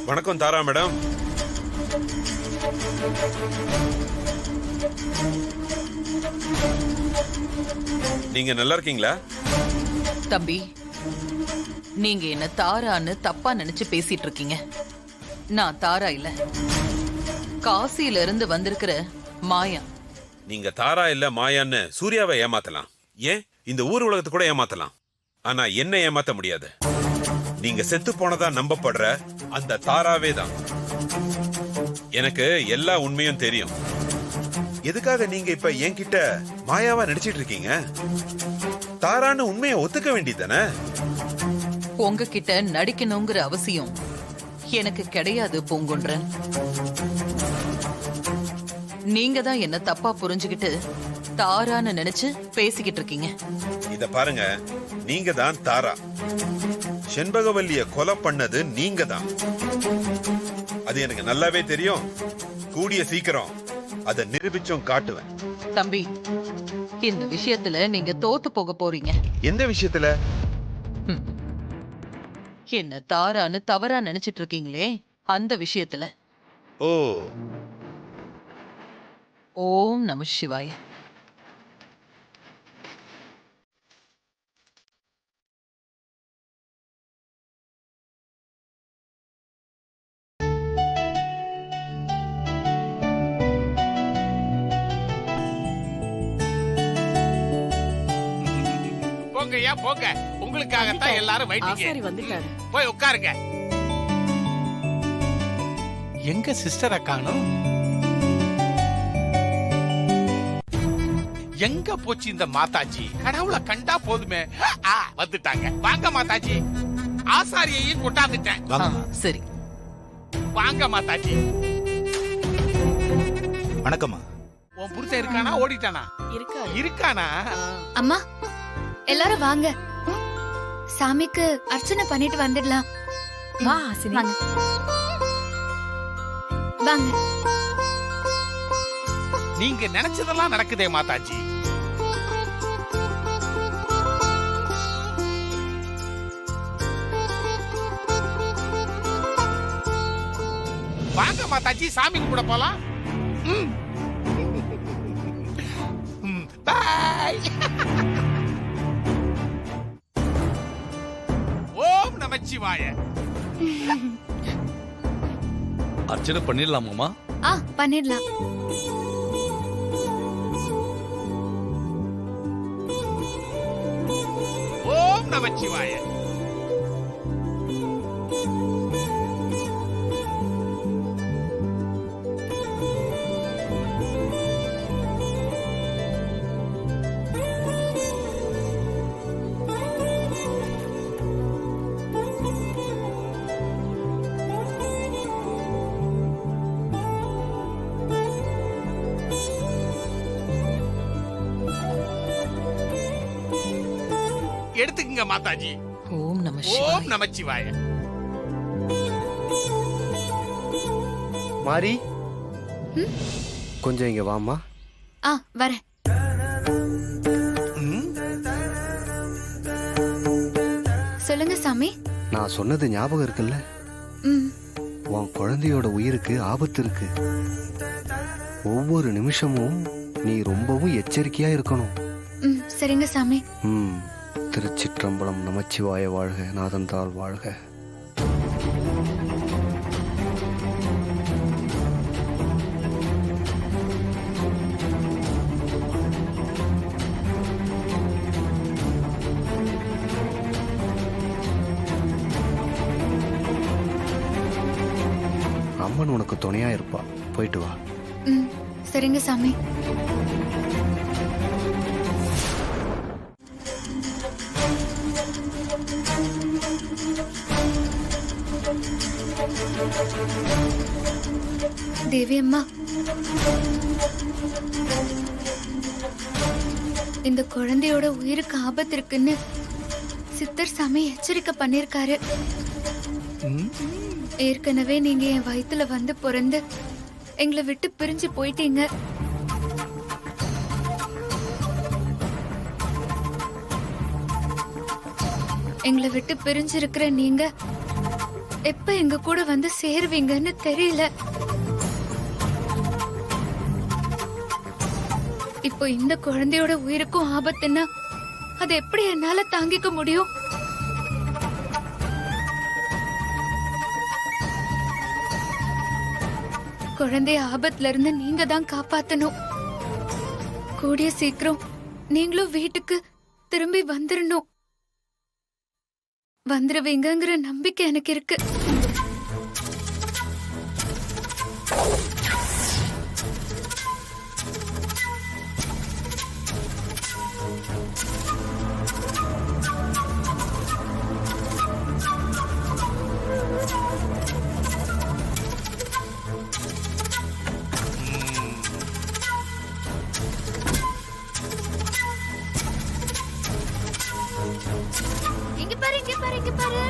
வணக்கம் தாரா மேடம். நீங்க நல்லா இருக்கீங்களா? தம்பி, நீங்க என்ன தாரான்னு தப்பா நினைச்சு பேசிட்டு இருக்கீங்க. நான் தாரா இல்ல, காசியில இருந்து வந்திருக்கிற மாயா. நீங்க தாரா இல்ல மாயான்னு சூர்யாவை ஏமாத்தலாம், ஏன் இந்த ஊர் உலகத்தை கூட ஏமாத்தலாம். ஆனா என்ன ஏமாத்த முடியாது. நீங்க செத்து போனதா நம்பப்படுற அந்த தாராவே தான். எனக்கு எல்லா உண்மையும் தெரியும். எதுக்காக நீங்க இப்ப என்கிட்ட மாயாவா நடிச்சிட்டு இருக்கீங்க? தாரான்னு உண்மையை ஒத்துக்க வேண்டியதானே? உங்ககிட்ட நடிக்கணுங்கிற அவசியம் எனக்கு கிடையாது பூங்குன்றன். நீங்க தான் என்ன தப்பா புரிஞ்சுகிட்டு தாரான்னு நினைச்சு பேசிக்கிட்டு இருக்கீங்க. இத பாருங்க, நீங்க தான் தாரா. செண்பகவல்லிய கொலை பண்ணது நீங்க தான். அது எனக்கு நல்லாவே தெரியும். கூடிய சீக்கிரம் அதை நிரூபிச்சும் காட்டுவேன். தம்பி, இந்த விஷயத்துல நீங்க தோத்து போக போறீங்க. எந்த விஷயத்துல? என்ன தாரான்னு தவறா நினைச்சிட்டு இருக்கீங்களே, அந்த விஷயத்துல. ஓ, ஓம் நம சிவாய. போங்கய்யா போங்க, உங்களுக்காகத்தான் எல்லாரும் வெயிட்டிங். போய் உட்காருங்க. எங்க சிஸ்டரை காணோம்? எங்க போச்சு இந்த மாதாஜி? கடவுளை கண்டா போதுமே. வந்துட்டாங்க. வாங்க மாதாஜி. ஆசாரியையும் கொண்டாந்துட்டேன். சரி வாங்க மாதாஜி. வணக்கம்மா. உன் புருஷன் இருக்கானா ஓடிட்டானா? இருக்கானா? அம்மா எல்லாரும் வாங்க, சாமிக்கு அர்ச்சனை பண்ணிட்டு வந்துடலாம். வாங்க வாங்க. நீங்க நினைச்சதெல்லாம் நடக்குதே மாதாஜி. வாங்க மாதாஜி, சாமி கும்பிட போலாம். பாய். ஓம் நமச்சிவாய. அர்ச்சனை பண்ணிடலாமாமா? பண்ணிடலாம். ஓம் நமச்சிவாய. எடுத்துக்கங்க மாதாஜி. ஓம் நம ஓம் நமச்சிவாய. மாரி, கொஞ்சம் இங்க வாமா. வரேன். சொல்லுங்க சாமி. நான் சொன்னது ஞாபகம் இருக்குல்ல? உன் குழந்தையோட உயிருக்கு ஆபத்து இருக்கு. ஒவ்வொரு நிமிஷமும் நீ ரொம்பவும் எச்சரிக்கையா இருக்கணும். சரிங்க சாமி. திருச்சிற்றம்பலம். நமச்சிவாய வாழ்க, நாதந்தாள் வாழ்க. அம்மன் உனக்கு துணையா இருப்பா. போயிட்டு வா. சரிங்க சாமி. தேவி அம்மா, இந்த குழந்தையோட உயிருக்கு ஆபத்து இருக்குன்னு சித்தர் சாமி எச்சரிக்கை பண்ணிருக்காரு. ஏற்கனவே நீங்க என் வயித்துல வந்து பிறந்து எங்களை விட்டு பிரிஞ்சு போயிட்டீங்க. எங்களை விட்டு பிரிஞ்சிருக்கிற நீங்க எப்ப எங்க கூட வந்து சேருவீங்கன்னு தெரியல. இப்போ இந்த குழந்தையோட உயிருக்கும் ஆபத்துன்னா அது எப்படி என்னால தாங்கிக்க முடியும்? குழந்தைய ஆபத்துல இருந்து நீங்க தான் காப்பாத்தணும். கூடிய சீக்கிரம் நீங்களும் வீட்டுக்கு திரும்பி வந்துடணும். வந்துருவீங்கங்கிற நம்பிக்கை எனக்கு இருக்கு. இங்க பாரு, இங்க பாரு, இங்க பாரு.